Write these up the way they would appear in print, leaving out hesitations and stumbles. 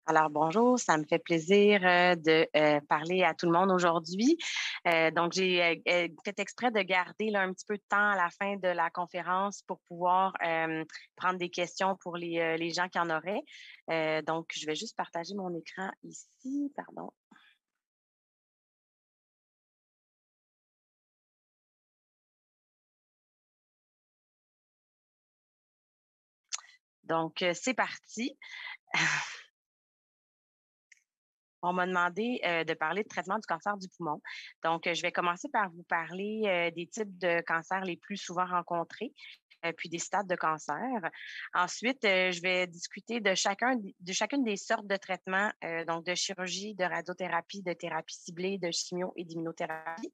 Alors bonjour, ça me fait plaisir de parler à tout le monde aujourd'hui. Donc, j'ai fait exprès de garder là, un petit peu de temps à la fin de la conférence pour pouvoir prendre des questions pour les gens qui en auraient. Donc, je vais juste partager mon écran ici. Pardon. Donc, c'est parti. On m'a demandé de parler de traitement du cancer du poumon. Donc, je vais commencer par vous parler des types de cancers les plus souvent rencontrés, puis des stades de cancer. Ensuite, je vais discuter de chacune des sortes de traitements, donc de chirurgie, de radiothérapie, de thérapie ciblée, de chimio et d'immunothérapie.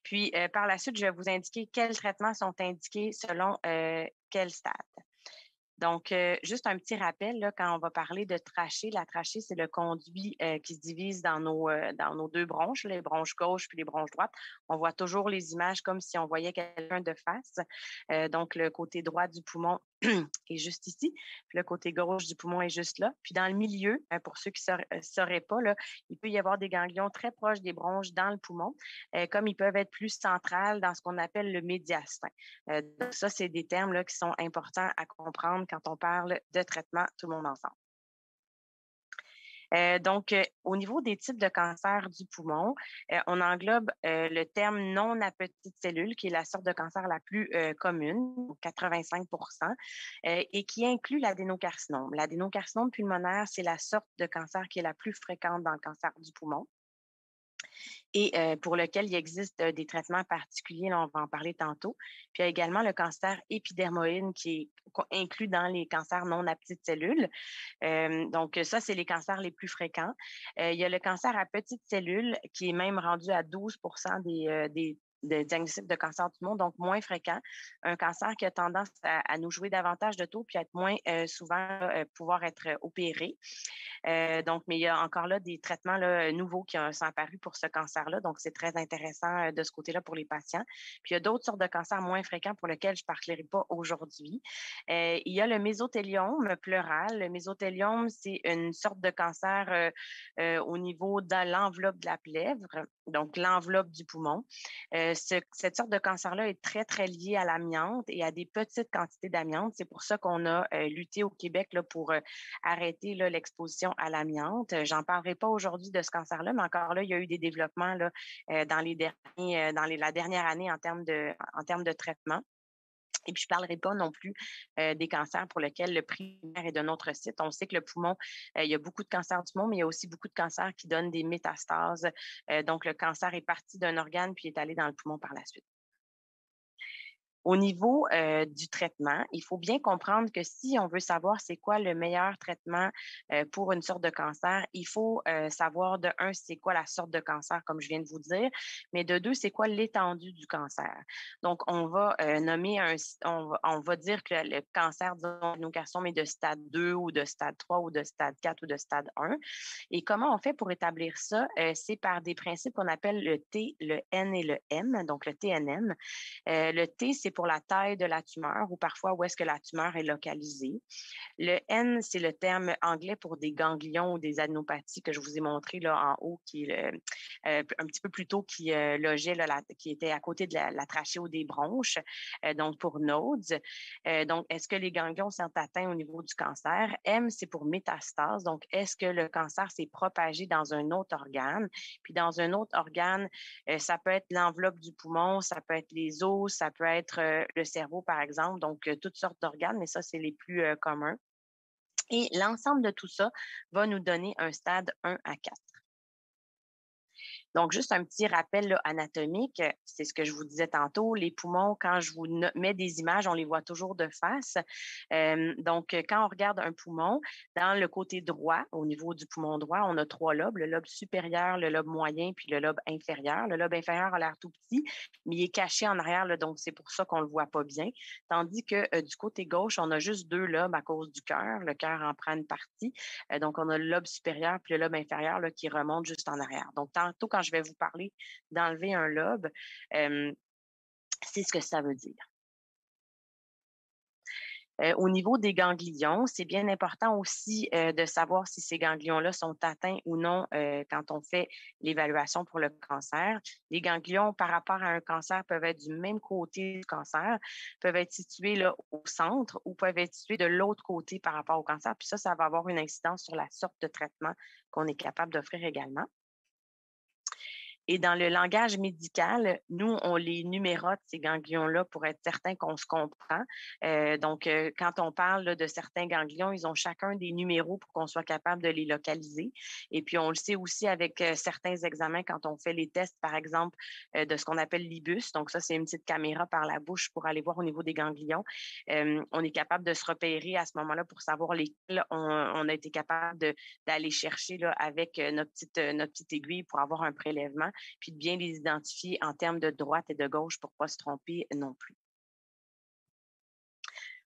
Puis, par la suite, je vais vous indiquer quels traitements sont indiqués selon quel stade. Donc, juste un petit rappel, là, quand on va parler de trachée, la trachée, c'est le conduit qui se divise dans nos deux bronches, les bronches gauche puis les bronches droites. On voit toujours les images comme si on voyait quelqu'un de face. Donc, le côté droit du poumon est juste ici, puis le côté gauche du poumon est juste là. Puis dans le milieu, pour ceux qui ne sauraient pas, là, il peut y avoir des ganglions très proches des bronches dans le poumon, comme ils peuvent être plus centrales dans ce qu'on appelle le médiastin. Donc ça, c'est des termes là, qui sont importants à comprendre quand on parle de traitement tout le monde ensemble. Donc, au niveau des types de cancer du poumon, on englobe le terme non à petites cellules, qui est la sorte de cancer la plus commune, 85 et qui inclut l'adénocarcinome. L'adénocarcinome pulmonaire, c'est la sorte de cancer qui est la plus fréquente dans le cancer du poumon et pour lequel il existe des traitements particuliers. Là, on va en parler tantôt. Puis il y a également le cancer épidermoïde qui est inclus dans les cancers non à petites cellules. Donc, ça, c'est les cancers les plus fréquents. Il y a le cancer à petites cellules qui est même rendu à 12 des diagnostics de cancer du monde, donc moins fréquent. Un cancer qui a tendance à nous jouer davantage de taux puis à être moins souvent pouvoir être opéré. Donc, mais il y a encore là des traitements là, nouveaux qui sont apparus pour ce cancer-là. Donc, c'est très intéressant de ce côté-là pour les patients. Puis, il y a d'autres sortes de cancers moins fréquents pour lesquels je ne parlerai pas aujourd'hui. Il y a le mésothéliome pleural. Le mésothéliome, c'est une sorte de cancer au niveau de l'enveloppe de la plèvre, donc l'enveloppe du poumon. Cette sorte de cancer-là est très, très liée à l'amiante et à des petites quantités d'amiante. C'est pour ça qu'on a lutté au Québec là, pour arrêter là, l'exposition à l'amiante. J'en parlerai pas aujourd'hui de ce cancer-là, mais encore là, il y a eu des développements là, dans la dernière année en termes de traitement. Et puis, je ne parlerai pas non plus des cancers pour lesquels le primaire est de notre site. On sait que le poumon, il y a beaucoup de cancers du poumon, mais il y a aussi beaucoup de cancers qui donnent des métastases. Donc, le cancer est parti d'un organe puis est allé dans le poumon par la suite. Au niveau du traitement, il faut bien comprendre que si on veut savoir c'est quoi le meilleur traitement pour une sorte de cancer, il faut savoir de un, c'est quoi la sorte de cancer, comme je viens de vous dire, mais de deux, c'est quoi l'étendue du cancer. Donc, on va nommer on va dire que le cancer d'adénocarcinome est de stade 2 ou de stade 3 ou de stade 4 ou de stade 1. Et comment on fait pour établir ça? C'est par des principes qu'on appelle le T, le N et le M, donc le TNM. Le T, c'est pour la taille de la tumeur ou parfois où est-ce que la tumeur est localisée. Le N, c'est le terme anglais pour des ganglions ou des adénopathies que je vous ai montré là en haut, qui est un petit peu plus tôt, qui logeait, là, qui était à côté de la trachée ou des bronches, donc pour nodes. Donc, est-ce que les ganglions sont atteints au niveau du cancer? M, c'est pour métastase. Donc, est-ce que le cancer s'est propagé dans un autre organe? Puis dans un autre organe, ça peut être l'enveloppe du poumon, ça peut être les os, ça peut être le cerveau, par exemple. Donc, toutes sortes d'organes, mais ça, c'est les plus communs. Et l'ensemble de tout ça va nous donner un stade 1 à 4. Donc, juste un petit rappel là, anatomique, c'est ce que je vous disais tantôt. Les poumons, quand je vous mets des images, on les voit toujours de face. Donc, quand on regarde un poumon, dans le côté droit, au niveau du poumon droit, on a trois lobes, le lobe supérieur, le lobe moyen, puis le lobe inférieur. Le lobe inférieur a l'air tout petit, mais il est caché en arrière, là, donc c'est pour ça qu'on ne le voit pas bien. Tandis que du côté gauche, on a juste deux lobes à cause du cœur. Le cœur en prend une partie. Donc, on a le lobe supérieur puis le lobe inférieur là, qui remonte juste en arrière. Donc, tantôt, quand je vais vous parler d'enlever un lobe, c'est ce que ça veut dire. Au niveau des ganglions, c'est bien important aussi de savoir si ces ganglions-là sont atteints ou non quand on fait l'évaluation pour le cancer. Les ganglions, par rapport à un cancer, peuvent être du même côté du cancer, peuvent être situés là, au centre ou peuvent être situés de l'autre côté par rapport au cancer. Puis ça va avoir une incidence sur la sorte de traitement qu'on est capable d'offrir également. Et dans le langage médical, nous, on les numérote, ces ganglions-là, pour être certain qu'on se comprend. Quand on parle là, de certains ganglions, ils ont chacun des numéros pour qu'on soit capable de les localiser. Et puis, on le sait aussi avec certains examens, quand on fait les tests, par exemple, de ce qu'on appelle l'IBUS. Donc, ça, c'est une petite caméra par la bouche pour aller voir au niveau des ganglions. On est capable de se repérer à ce moment-là pour savoir lesquels on a été capable d'aller chercher là, avec notre petite aiguille pour avoir un prélèvement puis de bien les identifier en termes de droite et de gauche pour ne pas se tromper non plus.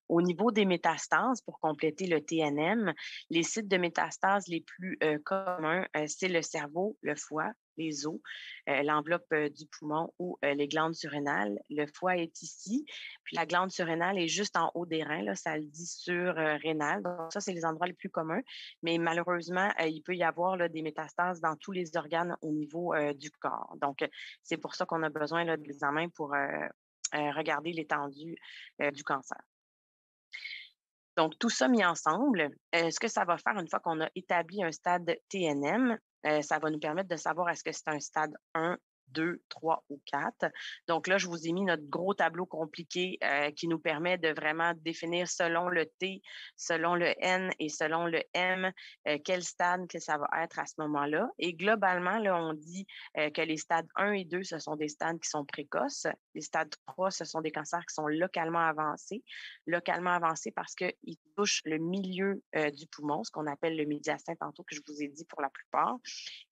Au niveau des métastases, pour compléter le TNM, les sites de métastases les plus communs, c'est le cerveau, le foie, les os, l'enveloppe du poumon ou les glandes surrénales. Le foie est ici, puis la glande surrénale est juste en haut des reins, là, ça le dit sur rénal. Donc ça, c'est les endroits les plus communs, mais malheureusement, il peut y avoir là, des métastases dans tous les organes au niveau du corps. Donc, c'est pour ça qu'on a besoin là, de l'examen pour regarder l'étendue du cancer. Donc, tout ça mis ensemble, ce que ça va faire une fois qu'on a établi un stade TNM, ça va nous permettre de savoir est-ce que c'est un stade 1, 2, 3 ou 4. Donc là, je vous ai mis notre gros tableau compliqué qui nous permet de vraiment définir selon le T, selon le N et selon le M, quel stade que ça va être à ce moment-là. Et globalement, là, on dit que les stades 1 et 2, ce sont des stades qui sont précoces. Les stades 3, ce sont des cancers qui sont localement avancés. Localement avancés parce qu'ils touchent le milieu du poumon, ce qu'on appelle le médiastin tantôt que je vous ai dit pour la plupart.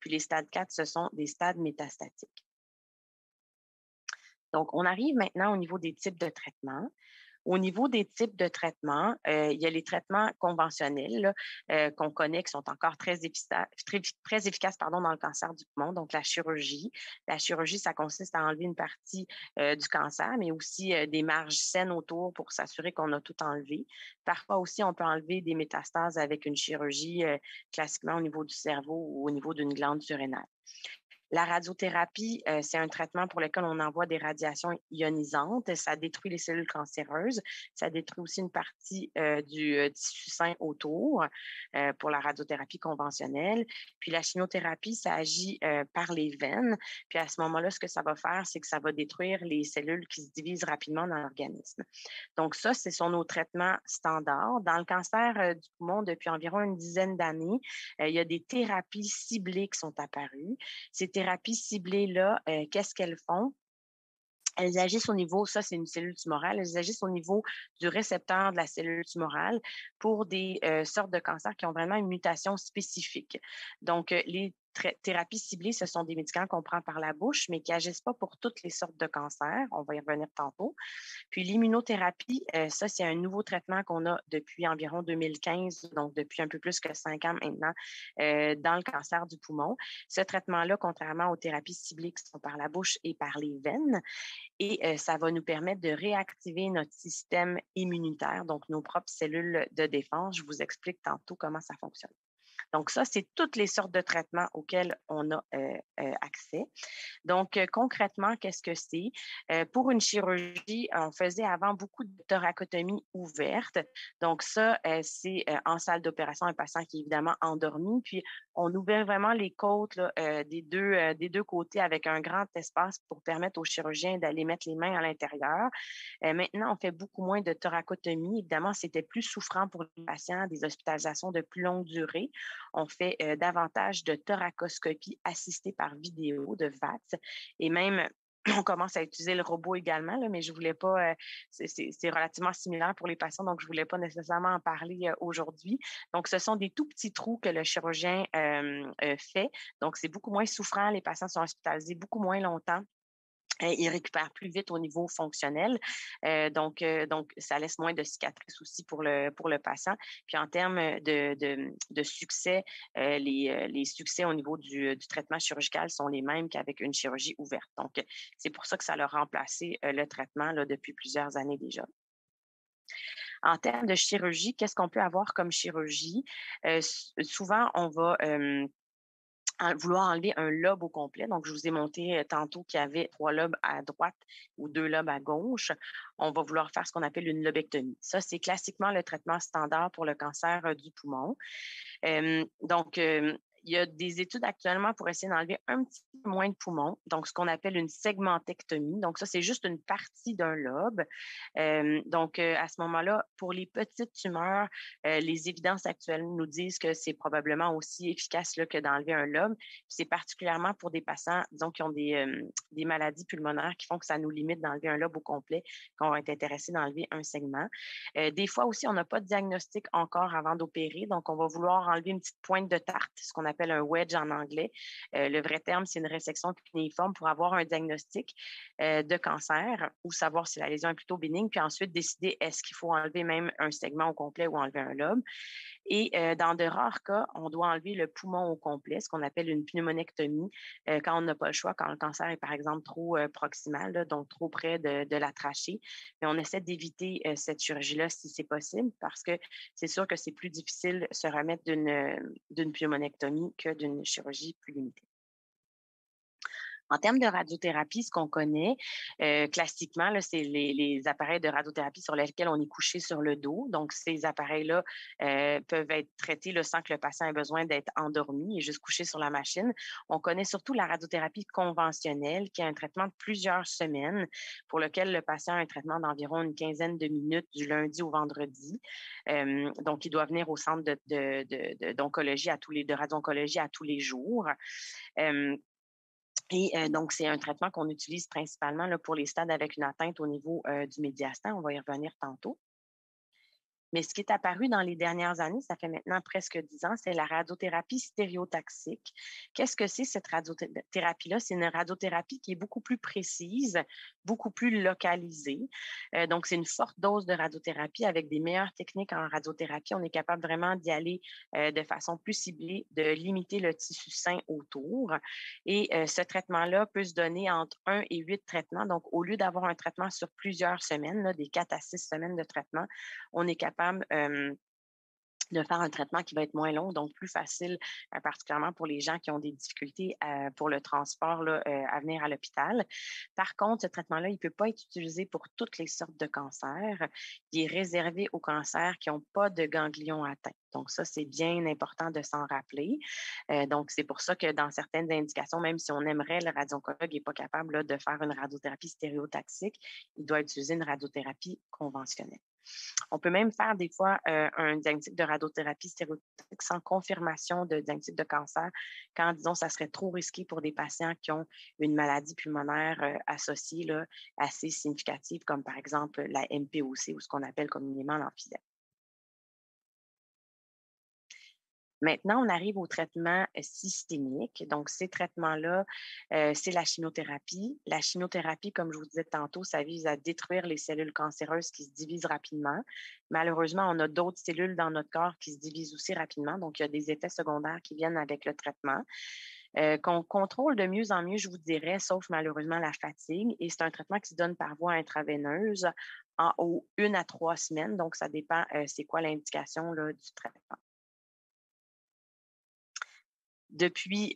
Puis les stades 4, ce sont des stades métastatiques. Donc, on arrive maintenant au niveau des types de traitements. Au niveau des types de traitements, il y a les traitements conventionnels là, qu'on connaît, qui sont encore très efficaces pardon, dans le cancer du poumon, donc la chirurgie. La chirurgie, ça consiste à enlever une partie du cancer, mais aussi des marges saines autour pour s'assurer qu'on a tout enlevé. Parfois aussi, on peut enlever des métastases avec une chirurgie classiquement au niveau du cerveau ou au niveau d'une glande surrénale. La radiothérapie, c'est un traitement pour lequel on envoie des radiations ionisantes. Ça détruit les cellules cancéreuses. Ça détruit aussi une partie du tissu sain autour pour la radiothérapie conventionnelle. Puis la chimiothérapie, ça agit par les veines. Puis à ce moment-là, ce que ça va faire, c'est que ça va détruire les cellules qui se divisent rapidement dans l'organisme. Donc ça, ce sont nos traitements standards. Dans le cancer du poumon, depuis environ une dizaine d'années, il y a des thérapies ciblées qui sont apparues. Ces thérapies ciblées-là, qu'est-ce qu'elles font? Elles agissent au niveau, ça c'est une cellule tumorale, elles agissent au niveau du récepteur de la cellule tumorale pour des sortes de cancers qui ont vraiment une mutation spécifique. Donc, les thérapies ciblées, ce sont des médicaments qu'on prend par la bouche, mais qui n'agissent pas pour toutes les sortes de cancers. On va y revenir tantôt. Puis l'immunothérapie, ça, c'est un nouveau traitement qu'on a depuis environ 2015, donc depuis un peu plus que 5 ans maintenant, dans le cancer du poumon. Ce traitement-là, contrairement aux thérapies ciblées qui sont par la bouche et par les veines, et ça va nous permettre de réactiver notre système immunitaire, donc nos propres cellules de défense. Je vous explique tantôt comment ça fonctionne. Donc ça, c'est toutes les sortes de traitements auxquels on a accès. Donc concrètement, qu'est-ce que c'est? Pour une chirurgie, on faisait avant beaucoup de thoracotomie ouverte. Donc ça, c'est en salle d'opération, un patient qui est évidemment endormi, puis on ouvrait vraiment les côtes là, des deux côtés avec un grand espace pour permettre aux chirurgiens d'aller mettre les mains à l'intérieur. Maintenant, on fait beaucoup moins de thoracotomie. Évidemment, c'était plus souffrant pour les patients, des hospitalisations de plus longue durée. On fait davantage de thoracoscopie assistée par vidéo, de VATS, et même on commence à utiliser le robot également, là, mais je voulais pas, c'est relativement similaire pour les patients, donc je voulais pas nécessairement en parler aujourd'hui. Donc, ce sont des tout petits trous que le chirurgien fait. Donc, c'est beaucoup moins souffrant. Les patients sont hospitalisés beaucoup moins longtemps. Ils récupèrent plus vite au niveau fonctionnel. Donc, ça laisse moins de cicatrices aussi pour le patient. Puis en termes de succès, les succès au niveau du traitement chirurgical sont les mêmes qu'avec une chirurgie ouverte. Donc, c'est pour ça que ça a remplacé le traitement là, depuis plusieurs années déjà. En termes de chirurgie, qu'est-ce qu'on peut avoir comme chirurgie? Souvent, on va vouloir enlever un lobe au complet. Donc, je vous ai montré tantôt qu'il y avait 3 lobes à droite ou 2 lobes à gauche. On va vouloir faire ce qu'on appelle une lobectomie. Ça, c'est classiquement le traitement standard pour le cancer du poumon. Donc, il y a des études actuellement pour essayer d'enlever un petit peu moins de poumons, donc ce qu'on appelle une segmentectomie. Donc, ça, c'est juste une partie d'un lobe. Donc, à ce moment-là, pour les petites tumeurs, les évidences actuelles nous disent que c'est probablement aussi efficace là, que d'enlever un lobe. C'est particulièrement pour des patients, disons, qui ont des maladies pulmonaires qui font que ça nous limite d'enlever un lobe au complet, qu'on va être intéressé d'enlever un segment. Des fois aussi, on n'a pas de diagnostic encore avant d'opérer, donc on va vouloir enlever une petite pointe de tarte, ce qu'on appelle un wedge en anglais. Le vrai terme, c'est une résection cunéiforme pour avoir un diagnostic de cancer ou savoir si la lésion est plutôt bénigne, puis ensuite décider est-ce qu'il faut enlever même un segment au complet ou enlever un lobe. Et dans de rares cas, on doit enlever le poumon au complet, ce qu'on appelle une pneumonectomie, quand on n'a pas le choix, quand le cancer est par exemple trop proximal, là, donc trop près de la trachée. Mais on essaie d'éviter cette chirurgie-là si c'est possible parce que c'est sûr que c'est plus difficile de se remettre d'une pneumonectomie que d'une chirurgie plus limitée. En termes de radiothérapie, ce qu'on connaît classiquement, là, c'est les appareils de radiothérapie sur lesquels on est couché sur le dos. Donc, ces appareils-là peuvent être traités là, sans que le patient ait besoin d'être endormi et juste couché sur la machine. On connaît surtout la radiothérapie conventionnelle, qui est un traitement de plusieurs semaines pour lequel le patient a un traitement d'environ une quinzaine de minutes du lundi au vendredi. Donc, il doit venir au centre d'oncologie de radio-oncologie à tous les jours. Donc, c'est un traitement qu'on utilise principalement là, pour les stades avec une atteinte au niveau du médiastin. On va y revenir tantôt. Mais ce qui est apparu dans les dernières années, ça fait maintenant presque 10 ans, c'est la radiothérapie stéréotaxique. Qu'est-ce que c'est cette radiothérapie-là? C'est une radiothérapie qui est beaucoup plus précise, beaucoup plus localisée. Donc, c'est une forte dose de radiothérapie avec des meilleures techniques en radiothérapie. On est capable vraiment d'y aller de façon plus ciblée, de limiter le tissu sain autour. Et ce traitement-là peut se donner entre 1 et 8 traitements. Donc, au lieu d'avoir un traitement sur plusieurs semaines, là, des 4 à 6 semaines de traitement, on est capable de faire un traitement qui va être moins long, donc plus facile, particulièrement pour les gens qui ont des difficultés pour le transport là, à venir à l'hôpital. Par contre, ce traitement-là, il ne peut pas être utilisé pour toutes les sortes de cancers. Il est réservé aux cancers qui n'ont pas de ganglions atteints. Donc, ça, c'est bien important de s'en rappeler. Donc, c'est pour ça que dans certaines indications, même si on aimerait, le radio-oncologue n'est pas capable là, de faire une radiothérapie stéréotaxique, il doit utiliser une radiothérapie conventionnelle. On peut même faire des fois un diagnostic de radiothérapie stéréotaxique sans confirmation de diagnostic de cancer quand, disons, ça serait trop risqué pour des patients qui ont une maladie pulmonaire associée là, assez significative, comme par exemple la MPOC ou ce qu'on appelle communément l'emphysème. Maintenant, on arrive au traitement systémique. Donc, ces traitements-là, c'est la chimiothérapie. La chimiothérapie, comme je vous disais tantôt, ça vise à détruire les cellules cancéreuses qui se divisent rapidement. Malheureusement, on a d'autres cellules dans notre corps qui se divisent aussi rapidement. Donc, il y a des effets secondaires qui viennent avec le traitement. Qu'on contrôle de mieux en mieux, je vous dirais, sauf malheureusement la fatigue. Et c'est un traitement qui se donne par voie intraveineuse en 1 à 3 semaines. Donc, ça dépend c'est quoi l'indication là, du traitement. Depuis,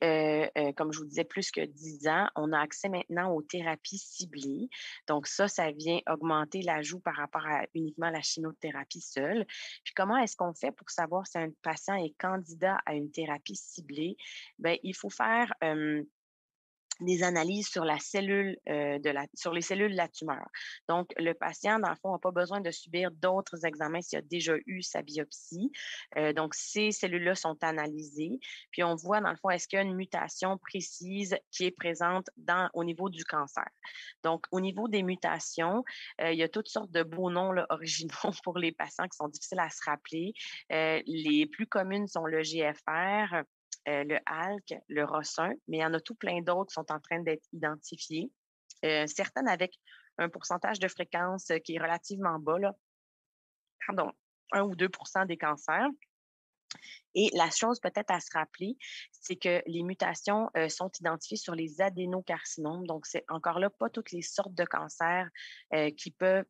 comme je vous disais, plus que 10 ans, on a accès maintenant aux thérapies ciblées. Donc ça vient augmenter l'ajout par rapport à uniquement la chimiothérapie seule. Puis comment est-ce qu'on fait pour savoir si un patient est candidat à une thérapie ciblée? Bien, il faut faire, des analyses sur la cellule sur les cellules de la tumeur. Donc, le patient, dans le fond, n'a pas besoin de subir d'autres examens s'il a déjà eu sa biopsie. Donc, ces cellules-là sont analysées, puis on voit, dans le fond, est-ce qu'il y a une mutation précise qui est présente au niveau du cancer. Donc, au niveau des mutations, il y a toutes sortes de beaux noms là, originaux pour les patients qui sont difficiles à se rappeler. Les plus communes sont le GFR, le ALK, le ROS1, mais il y en a tout plein d'autres qui sont en train d'être identifiés. Certaines avec un pourcentage de fréquence qui est relativement bas, là, pardon, 1 ou 2 des cancers. Et la chose peut-être à se rappeler, c'est que les mutations sont identifiées sur les adénocarcinomes. Donc, c'est encore là pas toutes les sortes de cancers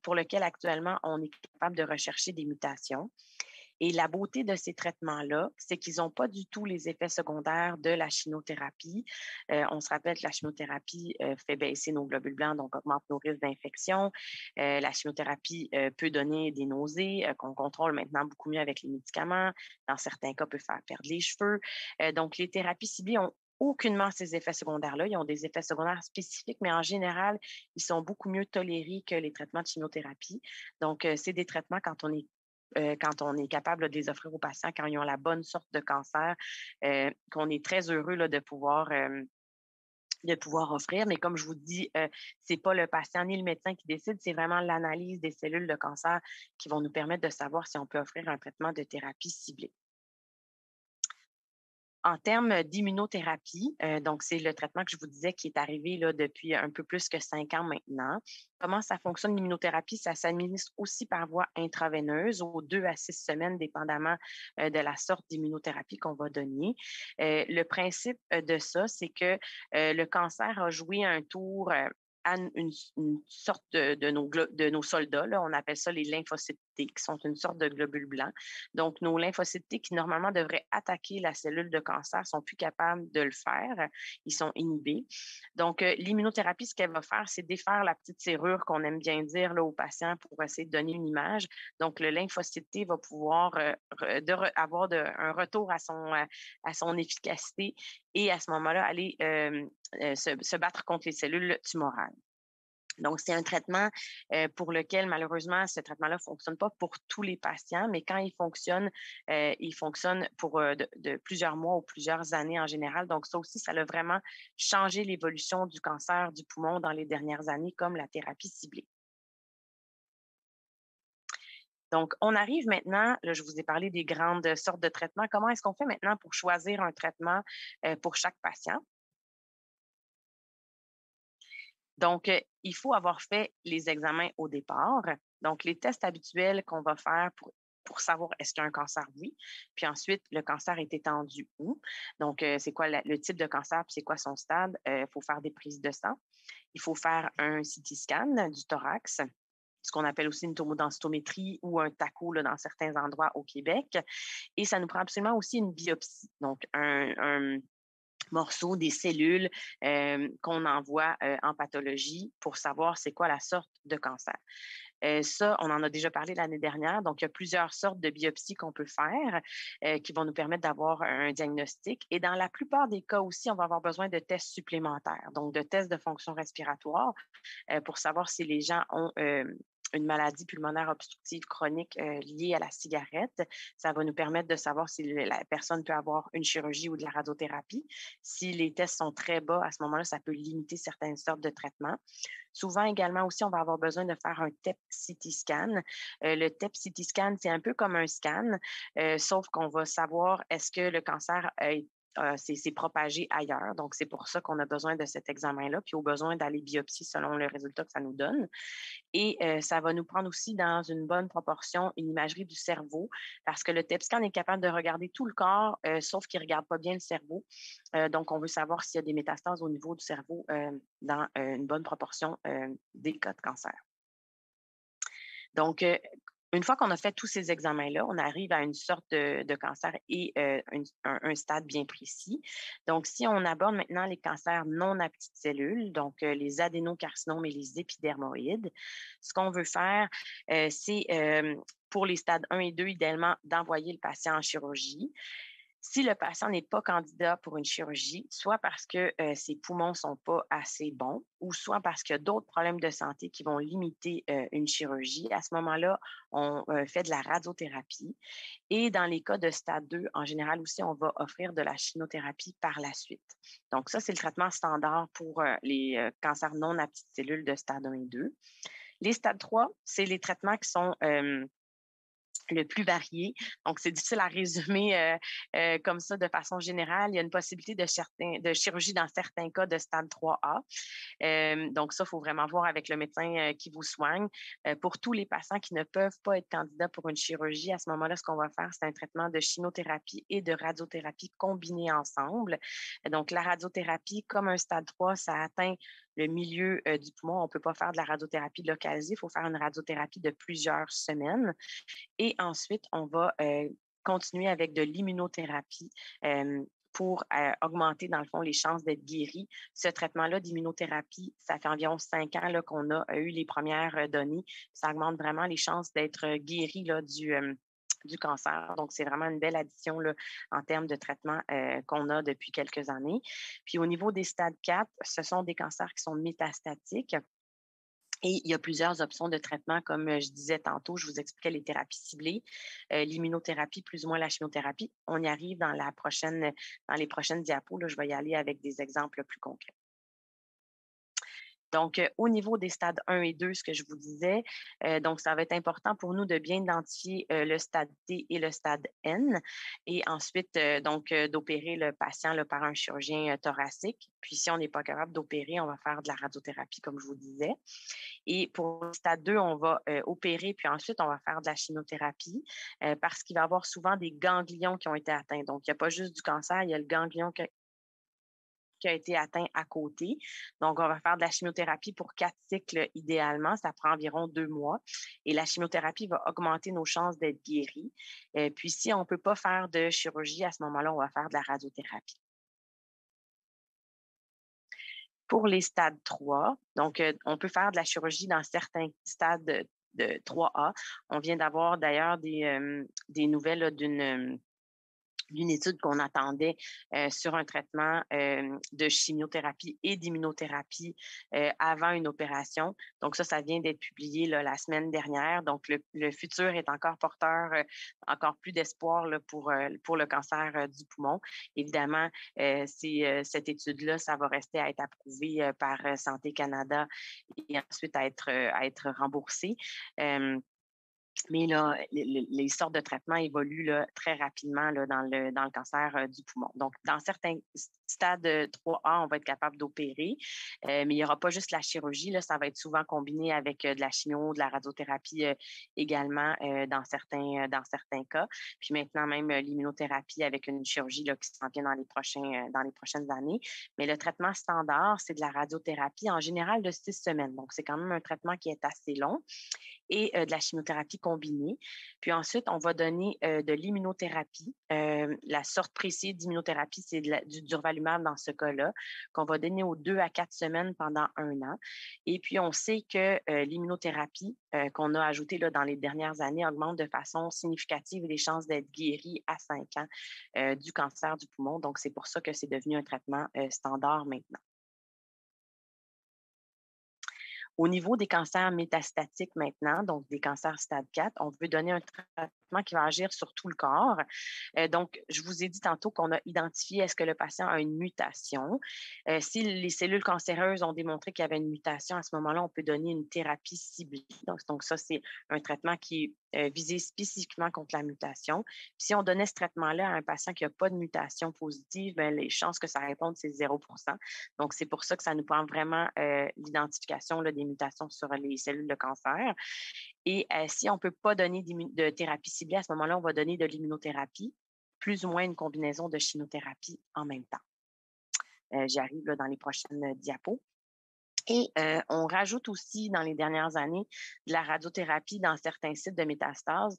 pour lesquels actuellement on est capable de rechercher des mutations. Et la beauté de ces traitements-là, c'est qu'ils n'ont pas du tout les effets secondaires de la chimiothérapie. On se rappelle que la chimiothérapie fait baisser nos globules blancs, donc augmente nos risques d'infection. La chimiothérapie peut donner des nausées qu'on contrôle maintenant beaucoup mieux avec les médicaments. Dans certains cas, peut faire perdre les cheveux. Donc, les thérapies ciblées ont aucunement ces effets secondaires-là. Ils ont des effets secondaires spécifiques, mais en général, ils sont beaucoup mieux tolérés que les traitements de chimiothérapie. Donc, c'est des traitements quand on est capable de les offrir aux patients, quand ils ont la bonne sorte de cancer, qu'on est très heureux là, de pouvoir offrir. Mais comme je vous dis, c'est pas le patient ni le médecin qui décide, c'est vraiment l'analyse des cellules de cancer qui vont nous permettre de savoir si on peut offrir un traitement de thérapie ciblée. En termes d'immunothérapie, donc c'est le traitement que je vous disais qui est arrivé là, depuis un peu plus que 5 ans maintenant. Comment ça fonctionne l'immunothérapie? Ça s'administre aussi par voie intraveineuse aux 2 à 6 semaines, dépendamment de la sorte d'immunothérapie qu'on va donner. Le principe de ça, c'est que le cancer a joué un tour à une sorte de nos soldats. Là. On appelle ça les lymphocytes T, qui sont une sorte de globules blancs. Donc, nos lymphocytes T, qui normalement devraient attaquer la cellule de cancer, sont plus capables de le faire. Ils sont inhibés. Donc, l'immunothérapie, ce qu'elle va faire, c'est défaire la petite serrure qu'on aime bien dire là, aux patients pour essayer de donner une image. Donc, le lymphocyte T va pouvoir avoir un retour à son efficacité et à ce moment-là, aller se battre contre les cellules tumorales. Donc, c'est un traitement pour lequel, malheureusement, ce traitement-là ne fonctionne pas pour tous les patients, mais quand il fonctionne pour de plusieurs mois ou plusieurs années en général. Donc, ça aussi, ça a vraiment changé l'évolution du cancer du poumon dans les dernières années, comme la thérapie ciblée. Donc, on arrive maintenant, là, je vous ai parlé des grandes sortes de traitements. Comment est-ce qu'on fait maintenant pour choisir un traitement pour chaque patient? Donc, il faut avoir fait les examens au départ. Donc, les tests habituels qu'on va faire pour savoir est-ce qu'il y a un cancer, oui. Puis ensuite, le cancer est étendu où. Donc, c'est quoi le type de cancer, puis c'est quoi son stade. Il faut faire des prises de sang. Il faut faire un CT scan du thorax, ce qu'on appelle aussi une tomodensitométrie ou un TACO là, dans certains endroits au Québec. Et ça nous prend absolument aussi une biopsie, donc un morceaux, des cellules qu'on envoie en pathologie pour savoir c'est quoi la sorte de cancer. Ça, on en a déjà parlé l'année dernière. Donc, il y a plusieurs sortes de biopsies qu'on peut faire qui vont nous permettre d'avoir un diagnostic. Et dans la plupart des cas aussi, on va avoir besoin de tests supplémentaires, donc de tests de fonction respiratoire pour savoir si les gens ont une maladie pulmonaire obstructive chronique liée à la cigarette. Ça va nous permettre de savoir si la personne peut avoir une chirurgie ou de la radiothérapie. Si les tests sont très bas, à ce moment-là, ça peut limiter certaines sortes de traitements. Souvent également aussi, on va avoir besoin de faire un TEP-CT scan. Le TEP-CT scan, c'est un peu comme un scan, sauf qu'on va savoir est-ce que le cancer s'est propagé ailleurs. Donc, c'est pour ça qu'on a besoin de cet examen-là, puis au besoin d'aller biopsier selon le résultat que ça nous donne. Et ça va nous prendre aussi dans une bonne proportion une imagerie du cerveau, parce que le TEP scan est capable de regarder tout le corps, sauf qu'il ne regarde pas bien le cerveau. Donc, on veut savoir s'il y a des métastases au niveau du cerveau dans une bonne proportion des cas de cancer. Donc, une fois qu'on a fait tous ces examens-là, on arrive à une sorte de cancer et un stade bien précis. Donc, si on aborde maintenant les cancers non à petites cellules, donc les adénocarcinomes et les épidermoïdes, ce qu'on veut faire, c'est pour les stades 1 et 2, idéalement, d'envoyer le patient en chirurgie. Si le patient n'est pas candidat pour une chirurgie, soit parce que ses poumons ne sont pas assez bons ou soit parce qu'il y a d'autres problèmes de santé qui vont limiter une chirurgie, à ce moment-là, on fait de la radiothérapie. Et dans les cas de stade 2, en général aussi, on va offrir de la chimiothérapie par la suite. Donc ça, c'est le traitement standard pour les cancers non à petites cellules de stade 1 et 2. Les stades 3, c'est les traitements qui sont le plus varié. Donc, c'est difficile à résumer comme ça de façon générale. Il y a une possibilité de chirurgie dans certains cas de stade 3A. Donc, ça, il faut vraiment voir avec le médecin qui vous soigne. Pour tous les patients qui ne peuvent pas être candidats pour une chirurgie, à ce moment-là, ce qu'on va faire, c'est un traitement de chimiothérapie et de radiothérapie combinés ensemble. Donc, la radiothérapie, comme un stade 3, ça atteint le milieu du poumon. On ne peut pas faire de la radiothérapie localisée. Il faut faire une radiothérapie de plusieurs semaines. Et ensuite, on va continuer avec de l'immunothérapie pour augmenter, dans le fond, les chances d'être guéri. Ce traitement-là d'immunothérapie, ça fait environ 5 ans là, qu'on a eu les premières données. Ça augmente vraiment les chances d'être guéri là, du cancer. Donc, c'est vraiment une belle addition là, en termes de traitement qu'on a depuis quelques années. Puis, au niveau des stades 4, ce sont des cancers qui sont métastatiques. Et il y a plusieurs options de traitement, comme je disais tantôt, je vous expliquais les thérapies ciblées, l'immunothérapie, plus ou moins la chimiothérapie. On y arrive dans les prochaines diapos. Là, je vais y aller avec des exemples plus concrets. Donc, au niveau des stades 1 et 2, ce que je vous disais, donc ça va être important pour nous de bien identifier le stade T et le stade N et ensuite, d'opérer le patient là, par un chirurgien thoracique. Puis, si on n'est pas capable d'opérer, on va faire de la radiothérapie, comme je vous disais. Et pour le stade 2, on va opérer, puis ensuite, on va faire de la chimiothérapie parce qu'il va y avoir souvent des ganglions qui ont été atteints. Donc, il n'y a pas juste du cancer, il y a le ganglion qui a été atteint à côté. Donc, on va faire de la chimiothérapie pour 4 cycles idéalement. Ça prend environ 2 mois. Et la chimiothérapie va augmenter nos chances d'être guéris. Puis, si on ne peut pas faire de chirurgie, à ce moment-là, on va faire de la radiothérapie. Pour les stades 3, donc, on peut faire de la chirurgie dans certains stades de 3A. On vient d'avoir d'ailleurs des nouvelles là, d'une étude qu'on attendait sur un traitement de chimiothérapie et d'immunothérapie avant une opération. Donc ça vient d'être publié là, la semaine dernière. Donc le futur est encore porteur, encore plus d'espoir là, pour le cancer du poumon. Évidemment, cette étude-là, ça va rester à être approuvé par Santé Canada et ensuite à être remboursé. Mais là, les sortes de traitements évoluent là, très rapidement là, dans le cancer du poumon. Donc, dans certains stades 3A, on va être capable d'opérer, mais il n'y aura pas juste la chirurgie. Là, ça va être souvent combiné avec de la chimio, de la radiothérapie également dans certains cas. Puis maintenant, même l'immunothérapie avec une chirurgie là, qui s'en vient dans les prochaines années. Mais le traitement standard, c'est de la radiothérapie en général de 6 semaines. Donc, c'est quand même un traitement qui est assez long et de la chimiothérapie combinée. Puis ensuite, on va donner de l'immunothérapie. La sorte précise d'immunothérapie, c'est du durvalumab dans ce cas-là, qu'on va donner aux 2 à 4 semaines pendant 1 an. Et puis, on sait que l'immunothérapie qu'on a ajoutée là, dans les dernières années augmente de façon significative les chances d'être guéri à 5 ans du cancer du poumon. Donc, c'est pour ça que c'est devenu un traitement standard maintenant. Au niveau des cancers métastatiques maintenant, donc des cancers stade 4, on veut donner un traitement qui va agir sur tout le corps. Donc, je vous ai dit tantôt qu'on a identifié est-ce que le patient a une mutation. Si les cellules cancéreuses ont démontré qu'il y avait une mutation, à ce moment-là, on peut donner une thérapie ciblée. Donc ça, c'est un traitement qui est visé spécifiquement contre la mutation. Puis si on donnait ce traitement-là à un patient qui n'a pas de mutation positive, bien, les chances que ça réponde, c'est 0%. Donc, c'est pour ça que ça nous prend vraiment l'identification là, des mutations sur les cellules de cancer. Et si on ne peut pas donner de thérapie ciblée, à ce moment-là, on va donner de l'immunothérapie, plus ou moins une combinaison de chimiothérapie en même temps. J'y arrive là, dans les prochaines diapos. Et on rajoute aussi dans les dernières années de la radiothérapie dans certains sites de métastase.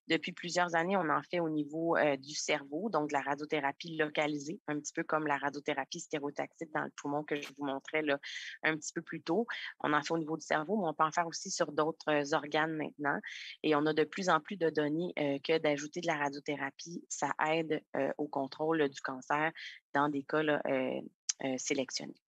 Depuis plusieurs années, on en fait au niveau du cerveau, donc de la radiothérapie localisée, un petit peu comme la radiothérapie stéréotaxique dans le poumon que je vous montrais là, un petit peu plus tôt. On en fait au niveau du cerveau, mais on peut en faire aussi sur d'autres organes maintenant. Et on a de plus en plus de données que d'ajouter de la radiothérapie, ça aide au contrôle du cancer dans des cas là, sélectionnés.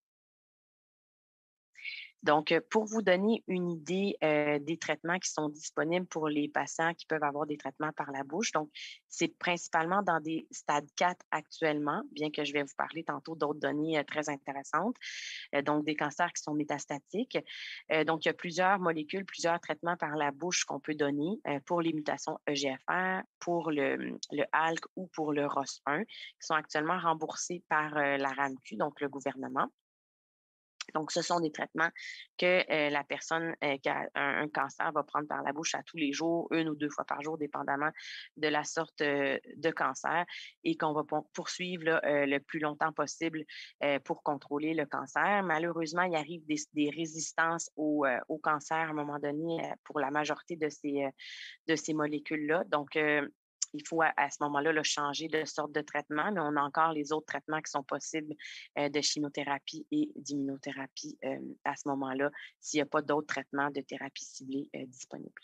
Donc, pour vous donner une idée des traitements qui sont disponibles pour les patients qui peuvent avoir des traitements par la bouche, donc c'est principalement dans des stades 4 actuellement, bien que je vais vous parler tantôt d'autres données très intéressantes, donc des cancers qui sont métastatiques. Donc, il y a plusieurs molécules, plusieurs traitements par la bouche qu'on peut donner pour les mutations EGFR, pour le ALK ou pour le ROS1, qui sont actuellement remboursés par la RAMQ, donc le gouvernement. Donc, ce sont des traitements que la personne qui a un cancer va prendre par la bouche à tous les jours, 1 ou 2 fois par jour, dépendamment de la sorte de cancer, et qu'on va poursuivre là, le plus longtemps possible pour contrôler le cancer. Malheureusement, il arrive des résistances au cancer à un moment donné pour la majorité de ces molécules-là. Donc, il faut à ce moment-là là, changer de sorte de traitement, mais on a encore les autres traitements qui sont possibles de chimiothérapie et d'immunothérapie à ce moment-là, s'il n'y a pas d'autres traitements de thérapie ciblée disponibles.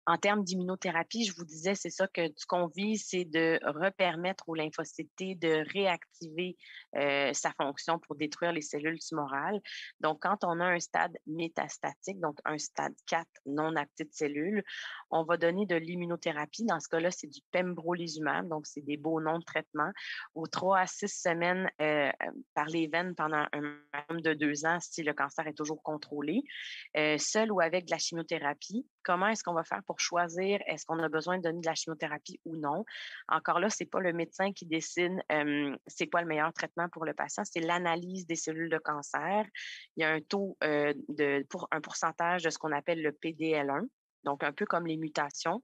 En termes d'immunothérapie, je vous disais, c'est ça que ce qu'on vise, c'est de repermettre aux lymphocytes T de réactiver sa fonction pour détruire les cellules tumorales. Donc, quand on a un stade métastatique, donc un stade 4 non à petites cellules, on va donner de l'immunothérapie. Dans ce cas-là, c'est du pembrolizumab, donc c'est des beaux noms de traitement, aux 3 à 6 semaines par les veines pendant un maximum de 2 ans si le cancer est toujours contrôlé, seul ou avec de la chimiothérapie. Comment est-ce qu'on va faire pour choisir est-ce qu'on a besoin de donner de la chimiothérapie ou non? Encore là, ce n'est pas le médecin qui décide c'est quoi le meilleur traitement pour le patient, c'est l'analyse des cellules de cancer. Il y a un taux pour un pourcentage de ce qu'on appelle le PDL1. Donc, un peu comme les mutations,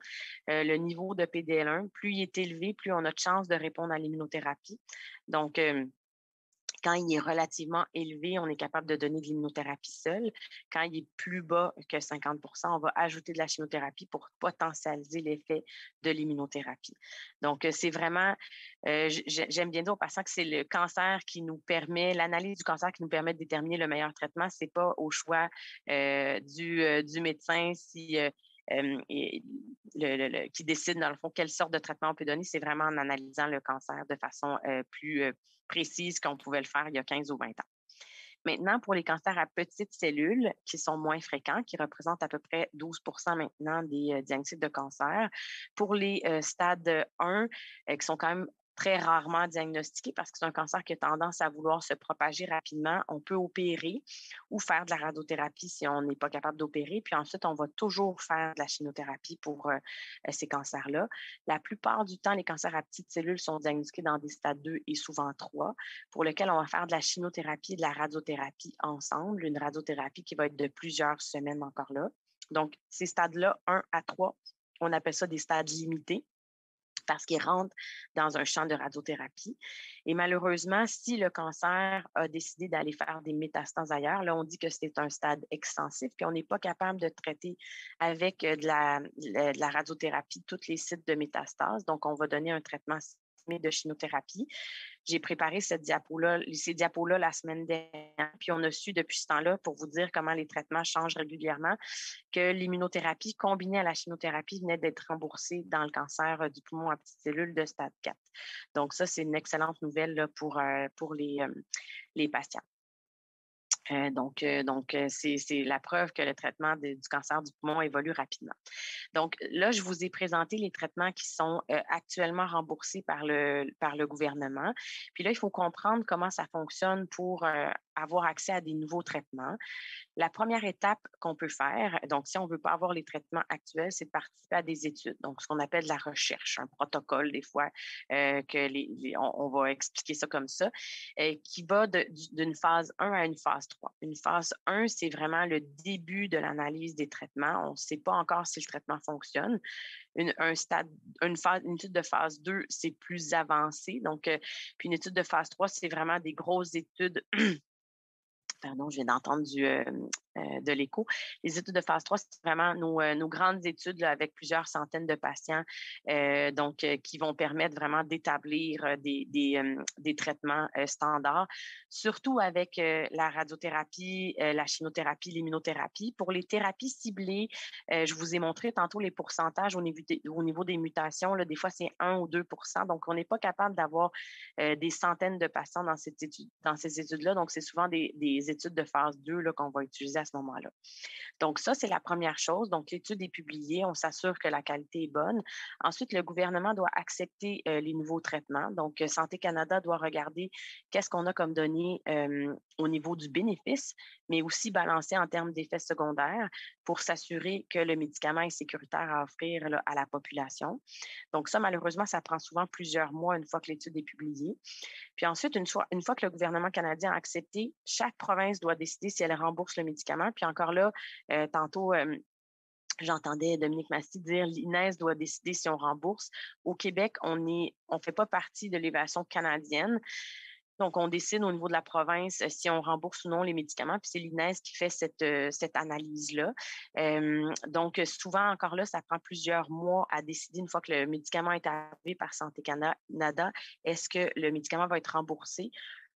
le niveau de PDL1, plus il est élevé, plus on a de chances de répondre à l'immunothérapie. Donc, quand il est relativement élevé, on est capable de donner de l'immunothérapie seule. Quand il est plus bas que 50 on va ajouter de la chimiothérapie pour potentialiser l'effet de l'immunothérapie. Donc, c'est vraiment, j'aime bien dire aux patients que c'est le cancer qui nous permet, l'analyse du cancer qui nous permet de déterminer le meilleur traitement. Ce n'est pas au choix du médecin si qui décide, dans le fond, quelle sorte de traitement on peut donner. C'est vraiment en analysant le cancer de façon plus précise qu'on pouvait le faire il y a 15 ou 20 ans. Maintenant, pour les cancers à petites cellules, qui sont moins fréquents, qui représentent à peu près 12 maintenant des diagnostics de cancer, pour les stades 1, qui sont quand même très rarement diagnostiqués parce que c'est un cancer qui a tendance à vouloir se propager rapidement, on peut opérer ou faire de la radiothérapie si on n'est pas capable d'opérer. Puis ensuite, on va toujours faire de la chimiothérapie pour ces cancers-là. La plupart du temps, les cancers à petites cellules sont diagnostiqués dans des stades 2 et souvent 3, pour lesquels on va faire de la chimiothérapie et de la radiothérapie ensemble, une radiothérapie qui va être de plusieurs semaines encore là. Donc, ces stades-là, 1 à 3, on appelle ça des stades limités parce qu'ils rentrent dans un champ de radiothérapie. Et malheureusement, si le cancer a décidé d'aller faire des métastases ailleurs, là, on dit que c'est un stade extensif, puis on n'est pas capable de traiter avec de la radiothérapie tous les sites de métastases. Donc, on va donner un traitement de chimiothérapie. J'ai préparé ces diapos-là la semaine dernière, puis on a su depuis ce temps-là, pour vous dire comment les traitements changent régulièrement, que l'immunothérapie combinée à la chimiothérapie venait d'être remboursée dans le cancer du poumon à petites cellules de stade 4. Donc ça, c'est une excellente nouvelle là, pour les patients. Donc, c'est la preuve que le traitement du cancer du poumon évolue rapidement. Donc, là, je vous ai présenté les traitements qui sont actuellement remboursés par le gouvernement. Puis là, il faut comprendre comment ça fonctionne pour avoir accès à des nouveaux traitements. La première étape qu'on peut faire, donc si on ne veut pas avoir les traitements actuels, c'est de participer à des études, donc ce qu'on appelle la recherche, un protocole des fois, on va expliquer ça comme ça, qui va d'une phase 1 à une phase 3. Une phase 1, c'est vraiment le début de l'analyse des traitements. On ne sait pas encore si le traitement fonctionne. Une étude de phase 2, c'est plus avancé. Donc, puis une étude de phase 3, c'est vraiment des grosses études. Pardon, je viens d'entendre de l'écho. Les études de phase 3, c'est vraiment nos grandes études là, avec plusieurs centaines de patients, qui vont permettre vraiment d'établir des traitements standards, surtout avec la radiothérapie, la chimiothérapie, l'immunothérapie. Pour les thérapies ciblées, je vous ai montré tantôt les pourcentages au niveau des mutations. Là, des fois, c'est 1 ou 2. Donc, on n'est pas capable d'avoir des centaines de patients dans ces études-là. Donc, c'est souvent des études de phase 2 là, qu'on va utiliser à ce moment-là. Donc, ça, c'est la première chose. Donc, l'étude est publiée. On s'assure que la qualité est bonne. Ensuite, le gouvernement doit accepter les nouveaux traitements. Donc, Santé Canada doit regarder qu'est-ce qu'on a comme données au niveau du bénéfice, mais aussi balancer en termes d'effets secondaires pour s'assurer que le médicament est sécuritaire à offrir là, à la population. Donc, ça, malheureusement, ça prend souvent plusieurs mois une fois que l'étude est publiée. Puis ensuite, une fois que le gouvernement canadien a accepté, chaque province doit décider si elle rembourse le médicament. Puis encore là, tantôt, j'entendais Dominique Massy dire l'INES doit décider si on rembourse. Au Québec, on fait pas partie de l'évaluation canadienne. Donc, on décide au niveau de la province si on rembourse ou non les médicaments, puis c'est l'INES qui fait cette analyse-là. Donc, souvent, encore là, ça prend plusieurs mois à décider, une fois que le médicament est arrivé par Santé Canada, est-ce que le médicament va être remboursé?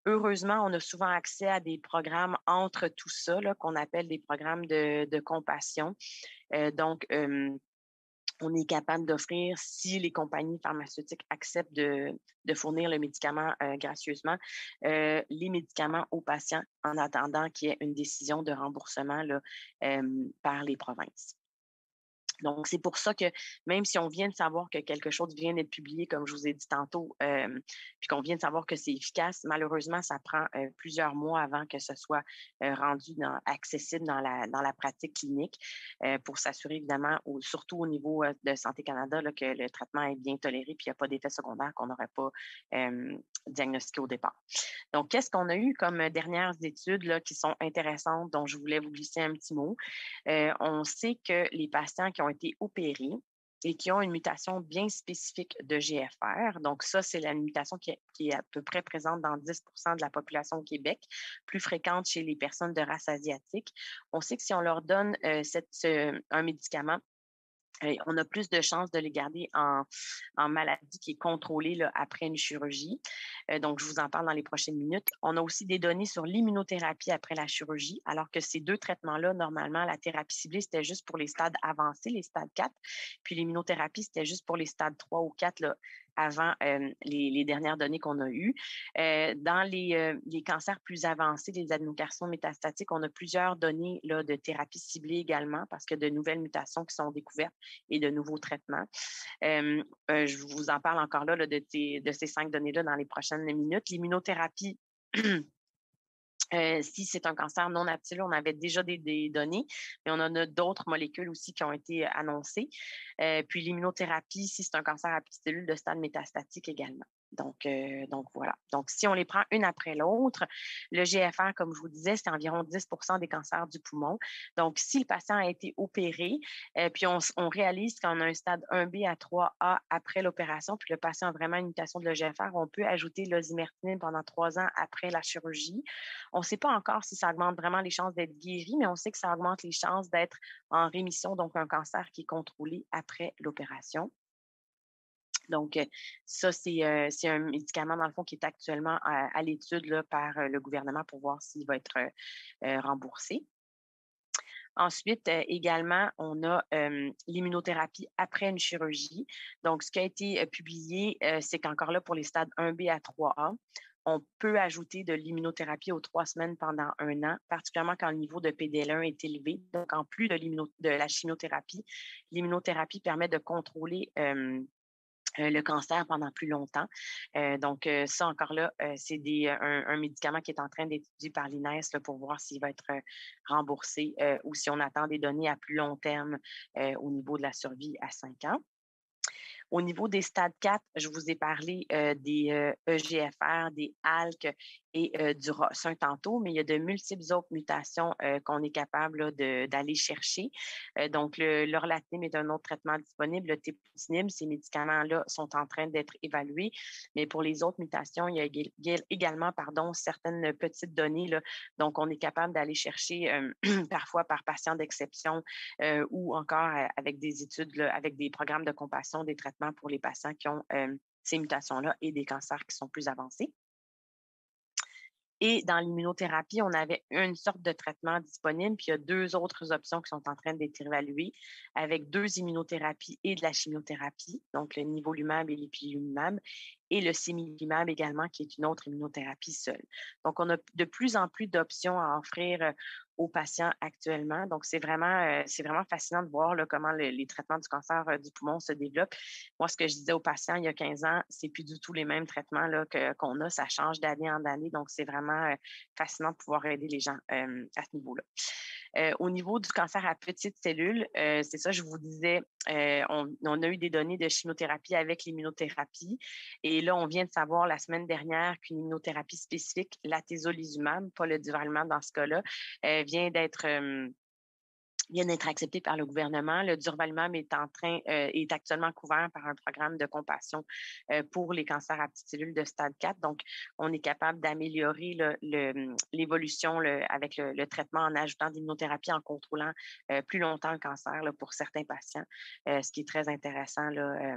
Heureusement, on a souvent accès à des programmes entre tout ça, là, qu'on appelle des programmes de compassion. Donc, on est capable d'offrir, si les compagnies pharmaceutiques acceptent de fournir le médicament gracieusement, les médicaments aux patients en attendant qu'il y ait une décision de remboursement là, par les provinces. Donc, c'est pour ça que même si on vient de savoir que quelque chose vient d'être publié, comme je vous ai dit tantôt, puis qu'on vient de savoir que c'est efficace, malheureusement, ça prend plusieurs mois avant que ce soit rendu accessible dans la pratique clinique pour s'assurer évidemment, surtout au niveau de Santé Canada, là, que le traitement est bien toléré puis il n'y a pas d'effet secondaire qu'on n'aurait pas diagnostiqué au départ. Donc, qu'est-ce qu'on a eu comme dernières études là, qui sont intéressantes, dont je voulais vous glisser un petit mot? On sait que les patients qui ont été opérés et qui ont une mutation bien spécifique de GFR, donc ça, c'est la mutation qui est à peu près présente dans 10 de la population au Québec, plus fréquente chez les personnes de race asiatique. On sait que si on leur donne un médicament, on a plus de chances de les garder en maladie qui est contrôlée là, après une chirurgie. Donc, je vous en parle dans les prochaines minutes. On a aussi des données sur l'immunothérapie après la chirurgie, alors que ces deux traitements-là, normalement, la thérapie ciblée, c'était juste pour les stades avancés, les stades 4, puis l'immunothérapie, c'était juste pour les stades 3 ou 4 là, avant les dernières données qu'on a eues. Dans les cancers plus avancés, les adénocarcinomes métastatiques, on a plusieurs données là, de thérapie ciblée également parce que de nouvelles mutations qui sont découvertes et de nouveaux traitements. Je vous en parle encore là, de ces 5 données-là dans les prochaines minutes. L'immunothérapie, si c'est un cancer non aptile, on avait déjà des données, mais on en a d'autres molécules aussi qui ont été annoncées. Puis l'immunothérapie, si c'est un cancer à petites cellules de stade métastatique également. Donc voilà. Donc, si on les prend une après l'autre, le GFR, comme je vous disais, c'est environ 10 des cancers du poumon. Donc, si le patient a été opéré, puis on réalise qu'on a un stade 1B à 3A après l'opération, puis le patient a vraiment une mutation de le GFR, on peut ajouter l'osimertinib pendant 3 ans après la chirurgie. On ne sait pas encore si ça augmente vraiment les chances d'être guéri, mais on sait que ça augmente les chances d'être en rémission, donc un cancer qui est contrôlé après l'opération. Donc, ça, c'est un médicament, dans le fond, qui est actuellement à l'étude là, par le gouvernement pour voir s'il va être remboursé. Ensuite, également, on a l'immunothérapie après une chirurgie. Donc, ce qui a été publié, c'est qu'encore là, pour les stades 1B à 3A, on peut ajouter de l'immunothérapie aux 3 semaines pendant 1 an, particulièrement quand le niveau de PDL1 est élevé. Donc, en plus de la chimiothérapie, l'immunothérapie permet de contrôler le cancer pendant plus longtemps. Donc, ça, encore là, c'est un médicament qui est en train d'être étudié par l'INES là, pour voir s'il va être remboursé ou si on attend des données à plus long terme au niveau de la survie à 5 ans. Au niveau des stades 4, je vous ai parlé des EGFR, des ALK et du ROS un tantôt, mais il y a de multiples autres mutations qu'on est capable d'aller chercher. Donc, l'orlatinib est un autre traitement disponible. Le tepotinib, ces médicaments-là sont en train d'être évalués. Mais pour les autres mutations, il y a également certaines petites données. Là. Donc, on est capable d'aller chercher parfois par patient d'exception ou encore avec des études, là, avec des programmes de compassion, des traitements pour les patients qui ont ces mutations-là et des cancers qui sont plus avancés. Et dans l'immunothérapie, on avait une sorte de traitement disponible, puis il y a deux autres options qui sont en train d'être évaluées avec deux immunothérapies et de la chimiothérapie, donc le nivolumab et l'ipilimumab, et le similimab également, qui est une autre immunothérapie seule. Donc, on a de plus en plus d'options à offrir aux patients actuellement. Donc, c'est vraiment fascinant de voir là, comment les traitements du cancer du poumon se développent. Moi, ce que je disais aux patients il y a 15 ans, c'est plus du tout les mêmes traitements là, qu'on a. Ça change d'année en année. Donc, c'est vraiment fascinant de pouvoir aider les gens à ce niveau-là. Au niveau du cancer à petites cellules, c'est ça, je vous disais, on a eu des données de chimiothérapie avec l'immunothérapie. Et là, on vient de savoir la semaine dernière qu'une immunothérapie spécifique, l'atezolizumab, pas le durvalumab dans ce cas-là, vient d'être accepté par le gouvernement. Le durvalumab est actuellement couvert par un programme de compassion pour les cancers à petites cellules de stade 4. Donc, on est capable d'améliorer l'évolution avec le traitement en ajoutant d'immunothérapie, en contrôlant plus longtemps le cancer là, pour certains patients, ce qui est très intéressant là,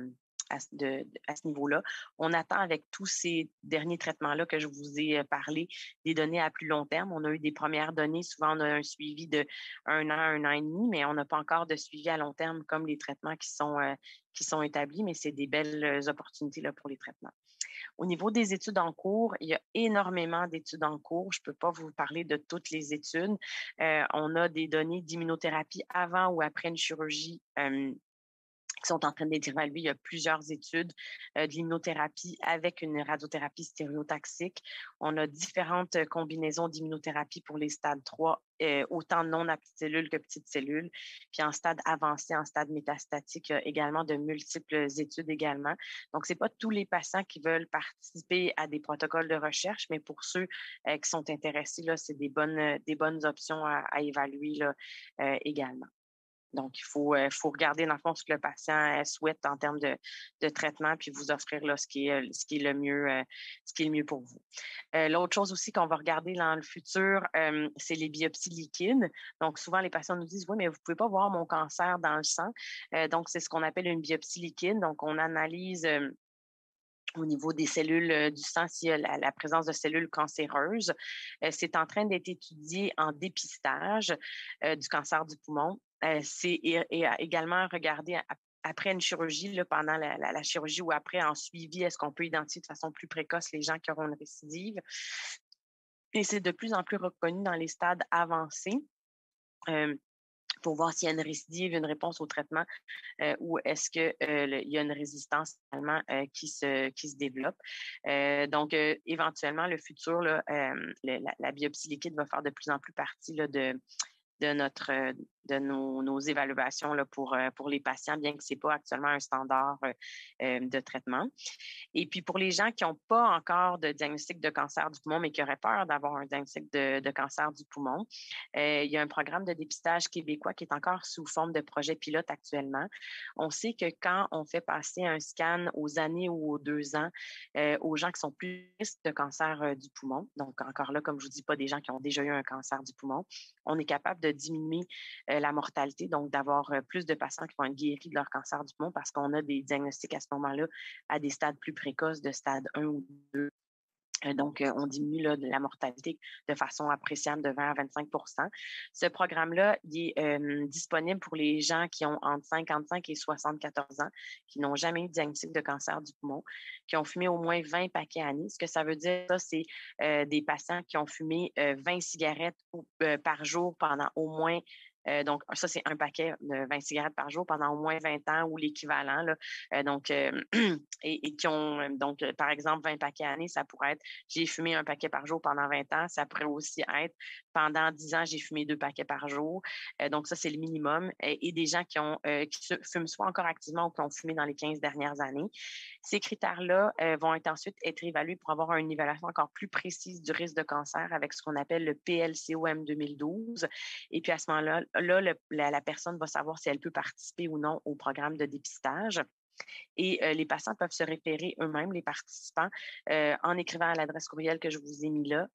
à ce niveau-là. On attend avec tous ces derniers traitements-là que je vous ai parlé, des données à plus long terme. On a eu des premières données. Souvent, on a un suivi de un an et demi, mais on n'a pas encore de suivi à long terme comme les traitements qui sont établis, mais c'est des belles opportunités là, pour les traitements. Au niveau des études en cours, il y a énormément d'études en cours. Je ne peux pas vous parler de toutes les études. On a des données d'immunothérapie avant ou après une chirurgie qui sont en train d'être évaluées. Il y a plusieurs études de l'immunothérapie avec une radiothérapie stéréotaxique. On a différentes combinaisons d'immunothérapie pour les stades 3, autant non à petites cellules que petites cellules. Puis en stade avancé, en stade métastatique, il y a également de multiples études également. Donc, ce n'est pas tous les patients qui veulent participer à des protocoles de recherche, mais pour ceux qui sont intéressés, là, c'est des bonnes options à évaluer là, également. Donc, il faut regarder dans le fond ce que le patient souhaite en termes de traitement, puis vous offrir là, ce qui est le mieux pour vous. L'autre chose aussi qu'on va regarder dans le futur, c'est les biopsies liquides. Donc, souvent, les patients nous disent, oui, mais vous ne pouvez pas voir mon cancer dans le sang. Donc, c'est ce qu'on appelle une biopsie liquide. Donc, on analyse au niveau des cellules du sang, s'il y a la présence de cellules cancéreuses. C'est en train d'être étudié en dépistage du cancer du poumon. C'est également regardé après une chirurgie, là, pendant la chirurgie ou après en suivi, est-ce qu'on peut identifier de façon plus précoce les gens qui auront une récidive? Et c'est de plus en plus reconnu dans les stades avancés. Pour voir s'il y a une récidive, une réponse au traitement, ou est-ce qu'il y a une résistance finalement qui se développe. Donc, éventuellement, le futur, là, la biopsie liquide va faire de plus en plus partie là, de nos évaluations là, pour les patients, bien que ce n'est pas actuellement un standard de traitement. Et puis, pour les gens qui n'ont pas encore de diagnostic de cancer du poumon, mais qui auraient peur d'avoir un diagnostic de cancer du poumon, il y a un programme de dépistage québécois qui est encore sous forme de projet pilote actuellement. On sait que quand on fait passer un scan aux années ou aux 2 ans aux gens qui sont plus risques de cancer du poumon, donc encore là, comme je vous dis, pas des gens qui ont déjà eu un cancer du poumon, on est capable de diminuer la mortalité, donc d'avoir plus de patients qui vont être guéris de leur cancer du poumon parce qu'on a des diagnostics à ce moment-là à des stades plus précoces de stade 1 ou 2. Donc, on diminue là, la mortalité de façon appréciable de 20 à 25 Ce programme-là, il est disponible pour les gens qui ont entre 55 et 74 ans, qui n'ont jamais eu de diagnostic de cancer du poumon, qui ont fumé au moins 20 paquets à année. Ce que ça veut dire, ça, c'est des patients qui ont fumé 20 cigarettes par jour pendant au moins Donc, ça, c'est un paquet de 20 cigarettes par jour pendant au moins 20 ans ou l'équivalent. Et qui ont, donc, par exemple, 20 paquets à l'année, ça pourrait être j'ai fumé un paquet par jour pendant 20 ans. Ça pourrait aussi être pendant 10 ans, j'ai fumé 2 paquets par jour. Donc, ça, c'est le minimum. Et des gens qui fument soit encore activement ou qui ont fumé dans les 15 dernières années. Ces critères-là vont ensuite être évalués pour avoir une évaluation encore plus précise du risque de cancer avec ce qu'on appelle le PLCOM 2012. Et puis, à ce moment-là, la personne va savoir si elle peut participer ou non au programme de dépistage. Et les patients peuvent se référer eux-mêmes, les participants, en écrivant à l'adresse courriel que je vous ai mis là,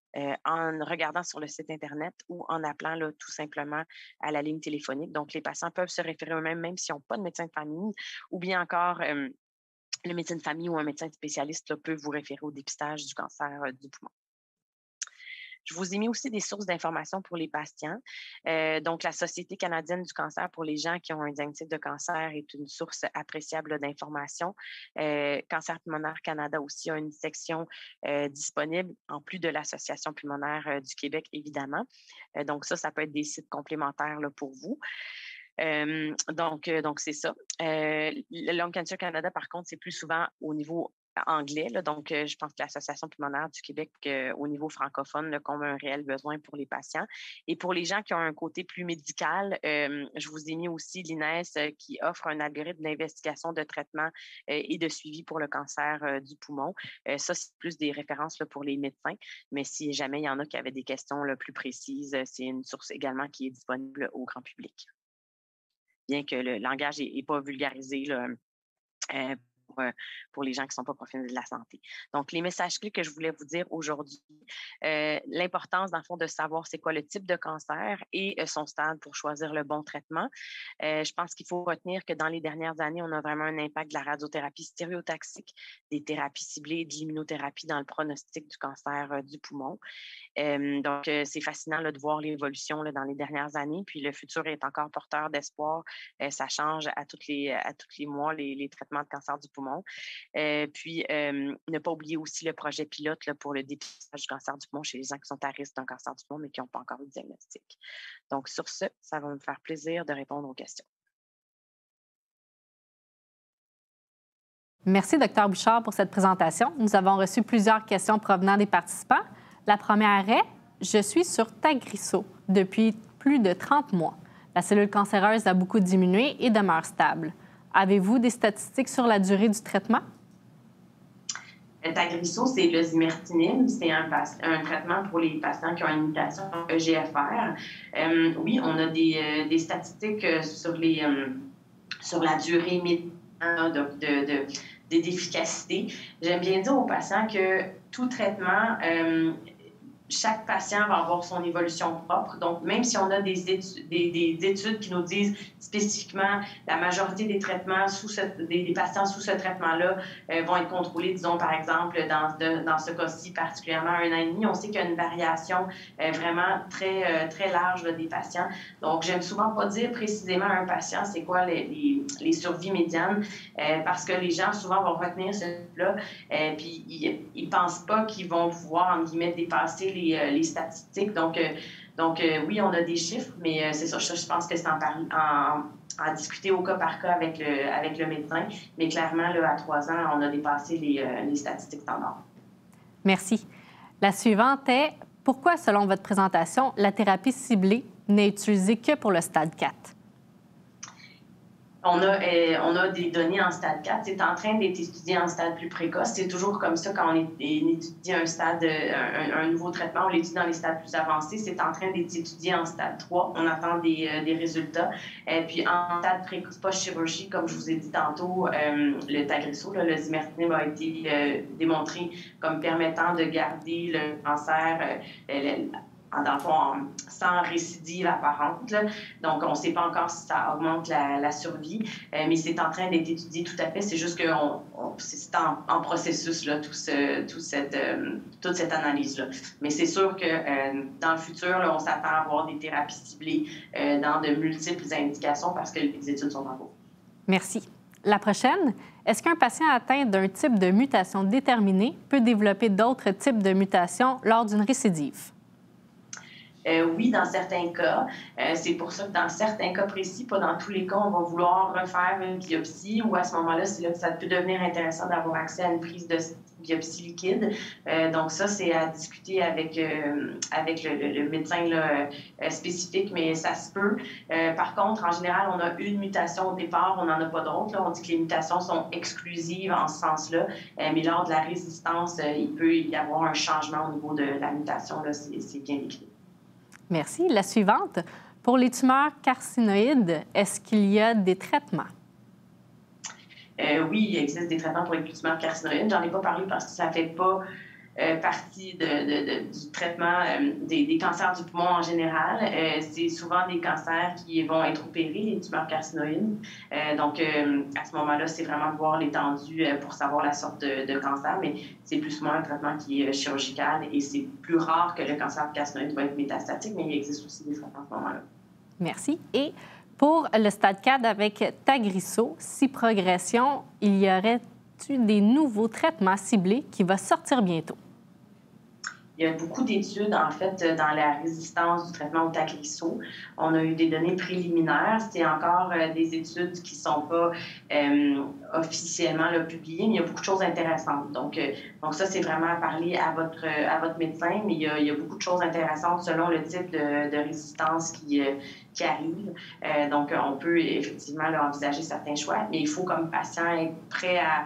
en regardant sur le site Internet ou en appelant là, tout simplement à la ligne téléphonique. Donc, les patients peuvent se référer eux-mêmes, même s'ils n'ont pas de médecin de famille, ou bien encore le médecin de famille ou un médecin spécialiste là, peut vous référer au dépistage du cancer du poumon. Je vous ai mis aussi des sources d'informations pour les patients. Donc, la Société canadienne du cancer pour les gens qui ont un diagnostic de cancer est une source appréciable d'informations. Cancer pulmonaire Canada aussi a une section disponible, en plus de l'Association pulmonaire du Québec, évidemment. Donc, ça peut être des sites complémentaires là, pour vous. Donc, c'est ça. Le Lung Cancer Canada, par contre, c'est plus souvent au niveau anglais. Là, donc, je pense que l'Association pulmonaire du Québec, au niveau francophone, là, qu'on a un réel besoin pour les patients. Et pour les gens qui ont un côté plus médical, je vous ai mis aussi l'INES qui offre un algorithme d'investigation, de traitement et de suivi pour le cancer du poumon. Ça, c'est plus des références là, pour les médecins. Mais si jamais il y en a qui avaient des questions là, plus précises, c'est une source également qui est disponible au grand public. Bien que le langage n'est pas vulgarisé là, pour les gens qui ne sont pas professionnels de la santé. Donc, les messages clés que je voulais vous dire aujourd'hui, l'importance, dans le fond, de savoir c'est quoi le type de cancer et son stade pour choisir le bon traitement. Je pense qu'il faut retenir que dans les dernières années, on a vraiment un impact de la radiothérapie stéréotaxique, des thérapies ciblées et de l'immunothérapie dans le pronostic du cancer du poumon. Donc, c'est fascinant là, de voir l'évolution là, dans les dernières années. Puis, le futur est encore porteur d'espoir. Ça change à tous les mois, les traitements de cancer du poumon. Puis, ne pas oublier aussi le projet pilote là, pour le dépistage du cancer du poumon chez les gens qui sont à risque d'un cancer du poumon, mais qui n'ont pas encore eu de diagnostic. Donc, sur ce, ça va me faire plaisir de répondre aux questions. Merci, Dr. Bouchard, pour cette présentation. Nous avons reçu plusieurs questions provenant des participants. La première est « Je suis sur Tagrisso depuis plus de 30 mois. La cellule cancéreuse a beaucoup diminué et demeure stable. Avez-vous des statistiques sur la durée du traitement? » Tagrisso, c'est le zimertinib. C'est un traitement pour les patients qui ont une mutation EGFR. Oui, on a des statistiques sur la durée médiane d'efficacité. J'aime bien dire aux patients que tout traitement, chaque patient va avoir son évolution propre. Donc, même si on a des études qui nous disent spécifiquement la majorité des traitements des patients sous ce traitement-là vont être contrôlés, disons, par exemple, dans ce cas-ci, particulièrement 1 an et demi, on sait qu'il y a une variation vraiment très, très large là, des patients. Donc, j'aime souvent pas dire précisément à un patient c'est quoi les survies médianes parce que les gens souvent vont retenir cela puis ils pensent pas qu'ils vont pouvoir, en guillemets, dépasser les statistiques. Donc, oui, on a des chiffres, mais c'est ça, je pense que c'est en discuter au cas par cas avec le médecin. Mais clairement, là, à 3 ans, on a dépassé les statistiques standards. Merci. La suivante est « Pourquoi, selon votre présentation, la thérapie ciblée n'est utilisée que pour le stade 4? » On a des données en stade 4. C'est en train d'être étudié en stade plus précoce. C'est toujours comme ça quand on étudie un nouveau traitement, on l'étudie dans les stades plus avancés. C'est en train d'être étudié en stade 3. On attend des résultats. Puis en stade précoce post-chirurgie, comme je vous ai dit tantôt, le Tagrisso, le zimertinib a été démontré comme permettant de garder le cancer dans le fond, sans récidive apparente. Là. Donc, on ne sait pas encore si ça augmente la survie, mais c'est en train d'être étudié tout à fait. C'est juste que c'est en processus, là, toute cette analyse-là. Mais c'est sûr que dans le futur, là, on s'attend à avoir des thérapies ciblées dans de multiples indications parce que les études sont en cours. Merci. La prochaine, est-ce qu'un patient atteint d'un type de mutation déterminée peut développer d'autres types de mutations lors d'une récidive? Oui, dans certains cas. C'est pour ça que dans certains cas précis, pas dans tous les cas, on va vouloir refaire une biopsie ou à ce moment-là, c'est là que ça peut devenir intéressant d'avoir accès à une prise de biopsie liquide. Donc ça, c'est à discuter avec le médecin là, spécifique, mais ça se peut. Par contre, en général, on a une mutation au départ, on n'en a pas d'autres. On dit que les mutations sont exclusives en ce sens-là, mais lors de la résistance, il peut y avoir un changement au niveau de la mutation. Là, c'est bien décrit. Merci. La suivante. Pour les tumeurs carcinoïdes, est-ce qu'il y a des traitements? Oui, il existe des traitements pour les tumeurs carcinoïdes. J'en ai pas parlé parce que ça ne fait pas partie du traitement des cancers du poumon en général. C'est souvent des cancers qui vont être opérés, les tumeurs carcinoïdes. Donc, à ce moment-là, c'est vraiment de voir l'étendue pour savoir la sorte de cancer, mais c'est plus souvent un traitement qui est chirurgical et c'est plus rare que le cancer carcinoïde va être métastatique, mais il existe aussi des traitements à ce moment-là. Merci. Et pour le stade 4 avec Tagrisso, si progression, il y aurait-tu des nouveaux traitements ciblés qui vont sortir bientôt? Il y a beaucoup d'études, en fait, dans la résistance du traitement au Tagrisso. On a eu des données préliminaires. C'est encore des études qui ne sont pas officiellement là, publiées, mais il y a beaucoup de choses intéressantes. Donc ça, c'est vraiment à parler à votre médecin, mais il y a beaucoup de choses intéressantes selon le type de résistance qui arrive. Donc, on peut effectivement là, envisager certains choix, mais il faut, comme patient, être prêt à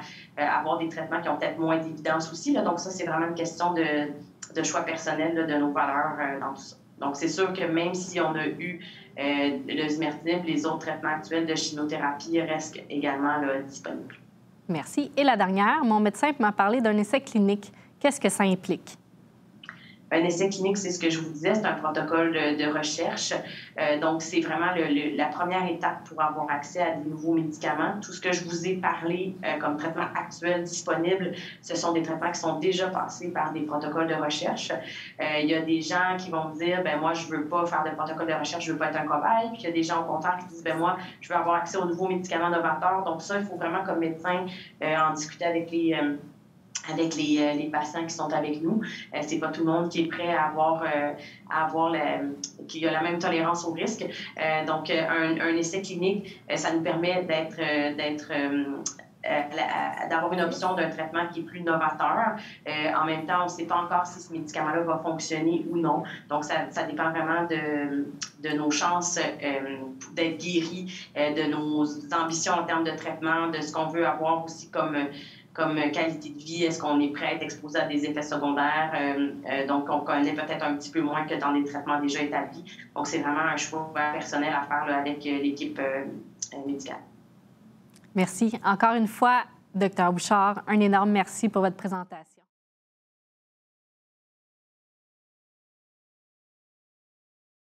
avoir des traitements qui ont peut-être moins d'évidence aussi. Là. Donc, ça, c'est vraiment une question de choix personnel là, de nos valeurs dans tout ça. Donc, c'est sûr que même si on a eu le zimertinib, les autres traitements actuels de chimiothérapie restent également là, disponibles. Merci. Et la dernière, mon médecin m'a parlé d'un essai clinique. Qu'est-ce que ça implique? Un essai clinique, c'est ce que je vous disais, c'est un protocole de recherche. Donc, c'est vraiment la première étape pour avoir accès à des nouveaux médicaments. Tout ce que je vous ai parlé comme traitement actuel disponible, ce sont des traitements qui sont déjà passés par des protocoles de recherche. Il y a des gens qui vont me dire, ben moi, je veux pas faire de protocole de recherche, je veux pas être un cobaye. Puis il y a des gens au contraire qui disent, ben moi, je veux avoir accès aux nouveaux médicaments novateurs. Donc ça, il faut vraiment, comme médecin, en discuter avec les patients qui sont avec nous. C'est pas tout le monde qui est prêt à avoir qui a la même tolérance au risque. Donc, un essai clinique, ça nous permet d'avoir une option d'un traitement qui est plus novateur. En même temps, on ne sait pas encore si ce médicament-là va fonctionner ou non. Donc, ça dépend vraiment de nos chances d'être guéris, de nos ambitions en termes de traitement, de ce qu'on veut avoir aussi comme qualité de vie, est-ce qu'on est prêt à être exposé à des effets secondaires? Donc, on connaît peut-être un petit peu moins que dans des traitements déjà établis. Donc, c'est vraiment un choix personnel à faire là, avec l'équipe médicale. Merci. Encore une fois, Dr. Bouchard, un énorme merci pour votre présentation.